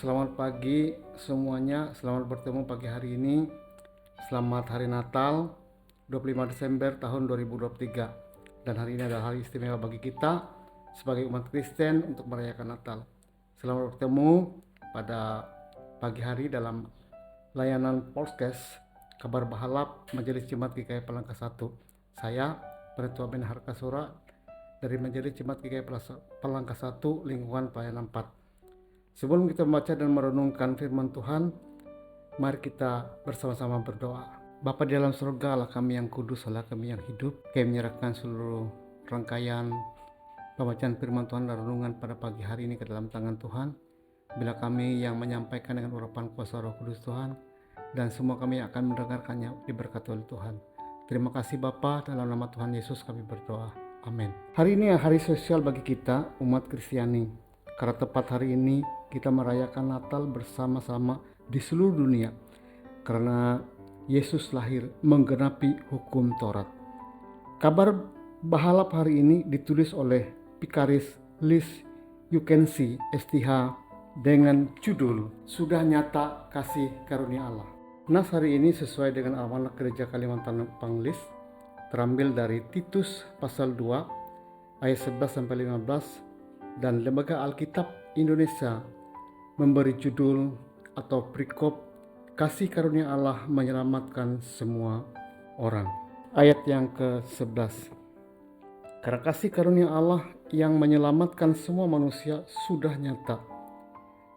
Selamat pagi semuanya, selamat bertemu pagi hari ini. Selamat hari Natal 25 Desember tahun 2023. Dan hari ini adalah hari istimewa bagi kita sebagai umat Kristen untuk merayakan Natal. Selamat bertemu pada pagi hari dalam layanan podcast Kabar Bahalap Majelis Jemaat GKI Palangka 1. Saya Pendeta Ben Harkasura dari Majelis Jemaat GKI Palangka 1 lingkungan pelayanan 4. Sebelum kita membaca dan merenungkan firman Tuhan, mari kita bersama-sama berdoa. Bapa di dalam surga, Allah kami yang kudus, Allah kami yang hidup, kami menyerahkan seluruh rangkaian pembacaan firman Tuhan dan renungan pada pagi hari ini ke dalam tangan Tuhan. Bila kami yang menyampaikan dengan urapan kuasa Roh Kudus Tuhan, dan semua kami yang akan mendengarkannya diberkati oleh Tuhan. Terima kasih Bapa, dalam nama Tuhan Yesus kami berdoa. Amin. Hari ini hari sosial bagi kita, umat Kristiani. Karena tepat hari ini kita merayakan Natal bersama-sama di seluruh dunia. Karena Yesus lahir menggenapi hukum Taurat. Kabar Bahalap hari ini ditulis oleh Pikaris Lis Yukensi STH dengan judul Sudah Nyata Kasih Karunia Allah. Nas hari ini sesuai dengan amanat Gereja Kalimantan Panglis, terambil dari Titus pasal 2 ayat 11-15, dan Lembaga Alkitab Indonesia memberi judul atau perikop Kasih Karunia Allah Menyelamatkan Semua Orang. Ayat yang ke-11. Karena kasih karunia Allah yang menyelamatkan semua manusia sudah nyata.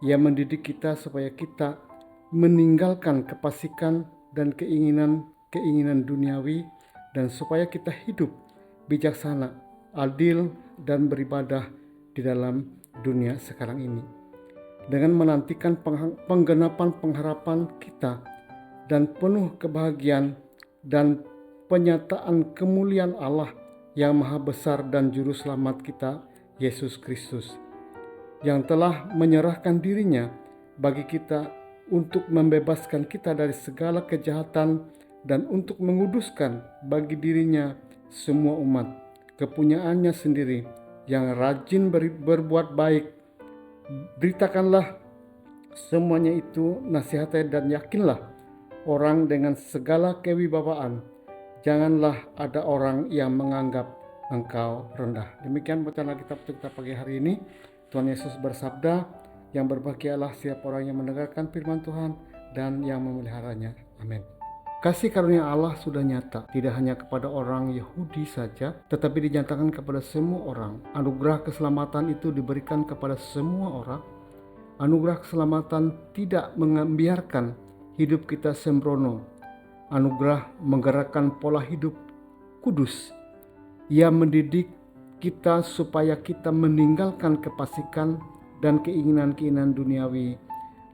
Ia mendidik kita supaya kita meninggalkan kefasikan dan keinginan duniawi, dan supaya kita hidup bijaksana, adil, dan beribadah di dalam dunia sekarang ini. Dengan menantikan penggenapan pengharapan kita dan penuh kebahagiaan dan penyataan kemuliaan Allah yang maha besar dan juru selamat kita, Yesus Kristus, yang telah menyerahkan dirinya bagi kita untuk membebaskan kita dari segala kejahatan dan untuk menguduskan bagi dirinya semua umat, kepunyaannya sendiri, yang rajin berbuat baik. Beritakanlah semuanya itu, nasihatnya, dan yakinlah orang dengan segala kewibawaan. Janganlah ada orang yang menganggap engkau rendah. Demikian bacaan Alkitab kita pagi hari ini. Tuhan Yesus bersabda, yang berbahagialah setiap orang yang mendengarkan firman Tuhan dan yang memeliharanya. Amin. Kasih karunia Allah sudah nyata, tidak hanya kepada orang Yahudi saja, tetapi dinyatakan kepada semua orang. Anugerah keselamatan itu diberikan kepada semua orang. Anugerah keselamatan tidak membiarkan hidup kita sembrono. Anugerah menggerakkan pola hidup kudus. Ia mendidik kita supaya kita meninggalkan kefasikan dan keinginan duniawi,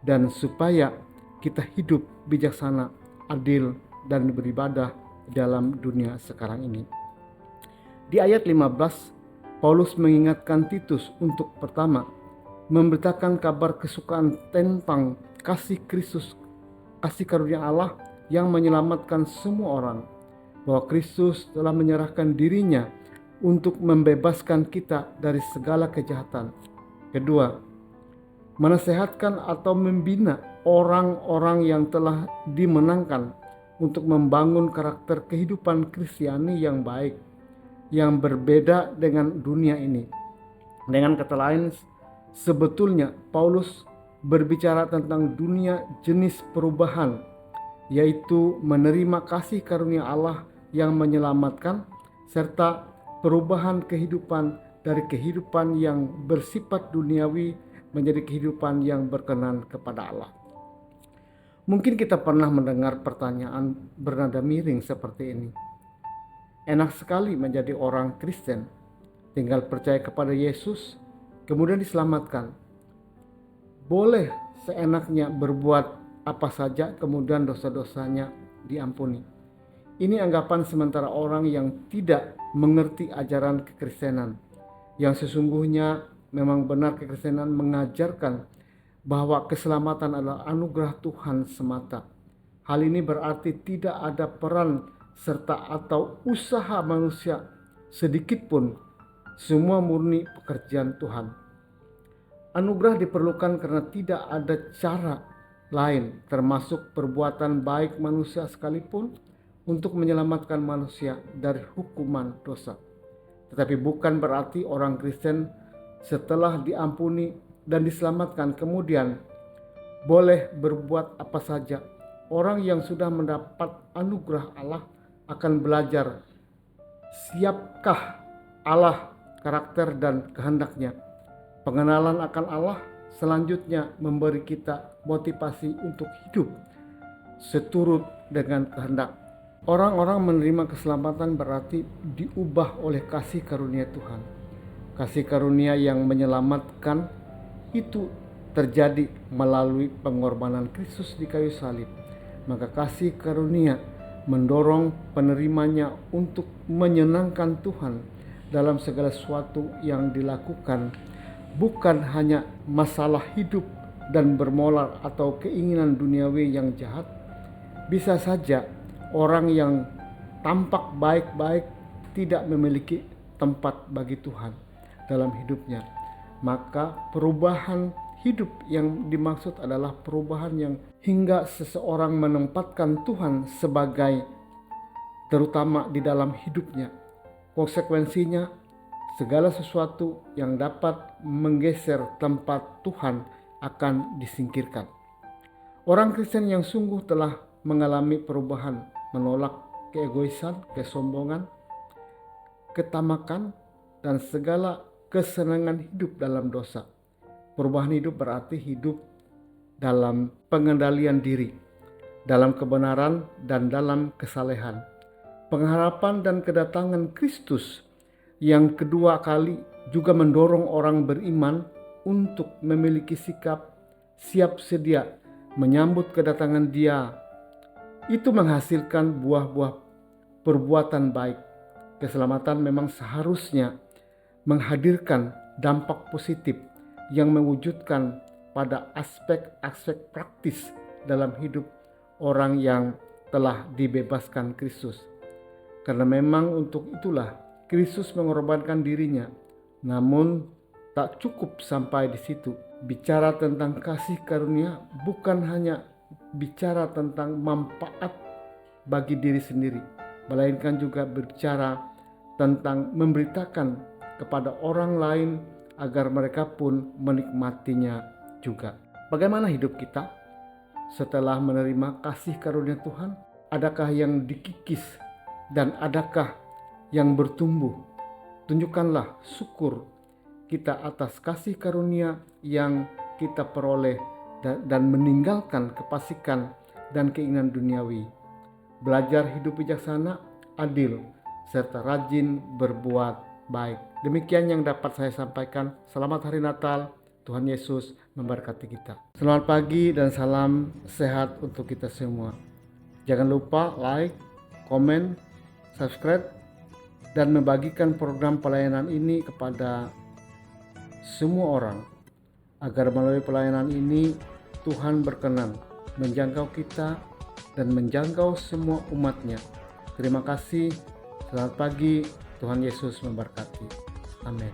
dan supaya kita hidup bijaksana, adil, dan beribadah dalam dunia sekarang ini. Di ayat 15, Paulus mengingatkan Titus untuk pertama memberitakan kabar kesukaan tentang kasih Kristus, kasih karunia Allah yang menyelamatkan semua orang, bahwa Kristus telah menyerahkan dirinya untuk membebaskan kita dari segala kejahatan. Kedua, menasehatkan atau membina orang-orang yang telah dimenangkan untuk membangun karakter kehidupan Kristiani yang baik, yang berbeda dengan dunia ini. Dengan kata lain, sebetulnya Paulus berbicara tentang dunia jenis perubahan, yaitu menerima kasih karunia Allah yang menyelamatkan, serta perubahan kehidupan dari kehidupan yang bersifat duniawi menjadi kehidupan yang berkenan kepada Allah. Mungkin kita pernah mendengar pertanyaan bernada miring seperti ini. Enak sekali menjadi orang Kristen, tinggal percaya kepada Yesus, kemudian diselamatkan. Boleh seenaknya berbuat apa saja, kemudian dosa-dosanya diampuni. Ini anggapan sementara orang yang tidak mengerti ajaran kekristenan, yang sesungguhnya memang benar kekristenan mengajarkan bahwa keselamatan adalah anugerah Tuhan semata. Hal ini berarti tidak ada peran serta atau usaha manusia sedikit pun, semua murni pekerjaan Tuhan. Anugerah diperlukan karena tidak ada cara lain, termasuk perbuatan baik manusia sekalipun, untuk menyelamatkan manusia dari hukuman dosa. Tetapi bukan berarti orang Kristen setelah diampuni dan diselamatkan kemudian boleh berbuat apa saja. Orang yang sudah mendapat anugerah Allah akan belajar siapkah Allah, karakter dan kehendaknya. Pengenalan akan Allah selanjutnya memberi kita motivasi untuk hidup seturut dengan kehendak. Orang-orang menerima keselamatan berarti diubah oleh kasih karunia Tuhan. Kasih karunia yang menyelamatkan itu terjadi melalui pengorbanan Kristus di kayu salib. Maka kasih karunia mendorong penerimanya untuk menyenangkan Tuhan dalam segala sesuatu yang dilakukan, bukan hanya masalah hidup dan bermoral atau keinginan duniawi yang jahat. Bisa saja orang yang tampak baik-baik tidak memiliki tempat bagi Tuhan dalam hidupnya. Maka perubahan hidup yang dimaksud adalah perubahan yang hingga seseorang menempatkan Tuhan sebagai terutama di dalam hidupnya. Konsekuensinya, segala sesuatu yang dapat menggeser tempat Tuhan akan disingkirkan. Orang Kristen yang sungguh telah mengalami perubahan menolak keegoisan, kesombongan, ketamakan, dan segala kesenangan hidup dalam dosa. Perubahan hidup berarti hidup dalam pengendalian diri, dalam kebenaran dan dalam kesalehan. Pengharapan dan kedatangan Kristus yang kedua kali juga mendorong orang beriman untuk memiliki sikap siap sedia menyambut kedatangan Dia. Itu menghasilkan buah-buah perbuatan baik. Keselamatan memang seharusnya menghadirkan dampak positif yang mewujudkan pada aspek-aspek praktis dalam hidup orang yang telah dibebaskan Kristus. Karena memang untuk itulah Kristus mengorbankan dirinya. Namun tak cukup sampai di situ. Bicara tentang kasih karunia bukan hanya bicara tentang manfaat bagi diri sendiri, melainkan juga berbicara tentang memberitakan kepada orang lain agar mereka pun menikmatinya juga. Bagaimana hidup kita setelah menerima kasih karunia Tuhan? Adakah yang dikikis dan adakah yang bertumbuh? Tunjukkanlah syukur kita atas kasih karunia yang kita peroleh dan meninggalkan kefasikan dan keinginan duniawi. Belajar hidup bijaksana, adil, serta rajin berbuat baik. Demikian yang dapat saya sampaikan. Selamat Hari Natal. Tuhan Yesus memberkati kita. Selamat pagi dan salam sehat untuk kita semua. Jangan lupa like, komen, subscribe, dan membagikan program pelayanan ini kepada semua orang, agar melalui pelayanan ini Tuhan berkenan menjangkau kita dan menjangkau semua umatnya. Terima kasih. Selamat pagi. Tuhan Yesus memberkati. Amin.